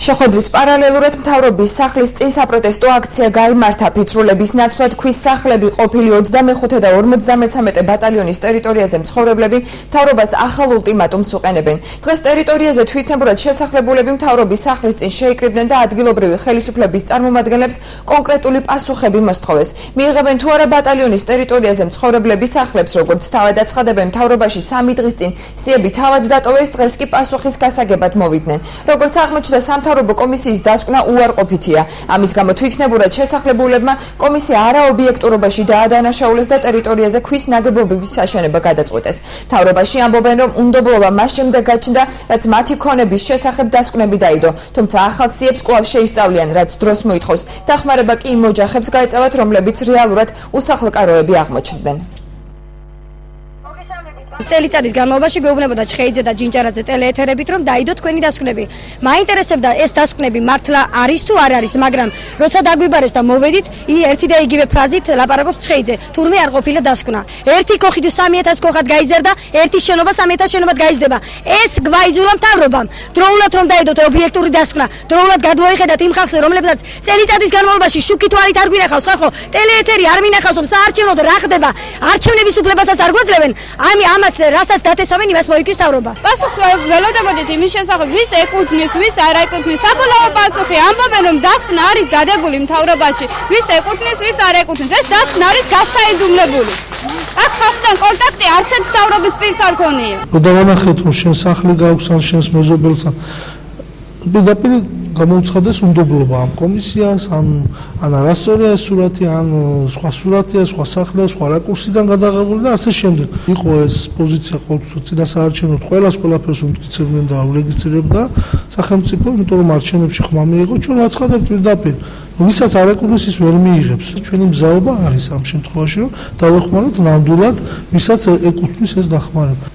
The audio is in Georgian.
შეხვედრის პარალელურად მთავრობის სახლის წინ საპროტესტო აქცია გაიმართა. ფიცრულების ნაცვლად ქვის სახლები ყოფილი 25 და 53 ბატალიონის ტერიტორიაზე მცხოვრებლები მთავრობას ახალ ულტიმატუმს უყენებენ. დღეს ტერიტორიაზე თვითნებურად შესახლებულები მთავრობის სახლის წინ შეიკრიბნენ და ადგილობრივი ხელისუფლების წარმომადგენლებს კონკრეტული პასუხები მოსთხოვეს. მიიღებენ თუ არა ბატალიონის ტერიტორიაზე მცხოვრებლების სახლებს, როგორც თავად აცხადებენ, მთავრობაში 3 დღის წინ სიები თავად დატოვეს, დღეს კი პასუხის გასაგებად მოვიდნენ. როგორც აღმოჩნდა, სამთავრობო კომისიის დასკვნა უარყოფითია. ამის გამო თვითნებურად შესახლებულებმა კომისია არაობიექტურობაში დაადანაშაულეს და ტერიტორიაზე ქვის ნაგებობების აშენება გადაწყვეტეს. მთავრობაში ამბობენ, რომ უნდობლობა მას შემდეგ გაჩნდა, რაც მათი ქონების შესახებ დასკვნები დაიდო, თუმცა ახალ სიებს კვლავ შეისწავლიან, რაც დროს მოითხოვს. დახმარება კი იმ ოჯახებს გაეწევათ, რომლებიც რეალურად უსახლკაროები აღმოჩნდნენ. წელიწადის განმავლობაში გვეუბნებოდა ჩხეიძე და ჯინჯარაძე ტელეეთერებით, რომ დაიდო თქვენი დასკვნები. მაინტერესებდა ეს დასკვნები მართლა არის თუ არ არის, მაგრამ როცა დაგვიბარეს და მოვედით, ერთი და იგივე ფრაზით ლაპარაკობს ჩხეიძე, თურმე არ ყოფილა დასკვნა. ერთი ქოხი თუ 3000 ქოხად გაიზარდა, ერთი შენობა 3000 შენობად გაიზრდება. ეს გვაიზულა მთავრობამ. დროულად რომ დაიდოთ ობიექტური დასკვნა, დროულად გადმოიხედათ იმ ხალხს, რომლებსაც წელიწადის განმავლობაში შუქი თვალით არ გვინახავს, ხო, ტელეეთერი არ მინახავს, რომ საარჩევნოდ რა ხდება, არჩევნების უფლებასაც არ გვაძლევენ. ამას რასაც დათესავენ, იმას მოიგებს მთავრობა. პასუხს ველოდებოდით იმის შესახებ, ვის ეკუთვნის, ვის არ ეკუთვნის. საბოლოო პასუხი ამბობენ, რომ დასკვნა არის დადებული მთავრობაში, ვის ეკუთვნის, ვის არ ეკუთვნის. ეს დასკვნა არის გასაიძულებული. აქ ხალხთან კონტაქტი არც ერთ მთავრობის პირს არ ქონია. დავანახეთ, რომ შენ სახლი გაქვს ან შენს მეზობელს პირდაპირ გამოუცხადეს უნდობლობა ამ კომისიას, ან არასწორია ეს სურათი, ან სხვა სურათია, სხვა სახლია, სხვა რაკურსიდან გადაღებული და ასე შემდეგ. იყო ეს პოზიცია ყოველთვის წინასაარჩევნოდ ყველაფერს უმტკიცებდნენ და ურეგისტრირებდა სახელმწიფო, იმიტომ რომ არჩევნებში ხმა მიიღო, ჩვენ ვაცხადებთ პირდაპირ, ვისაც არ ეკუთვნის ის ვერ მიიღებს. ჩვენი მზაობა არის ამ შემთხვევაში, რომ დავეხმაროთ ნამდვილად, ვისაც ეკუთვნის ეს დახმარება.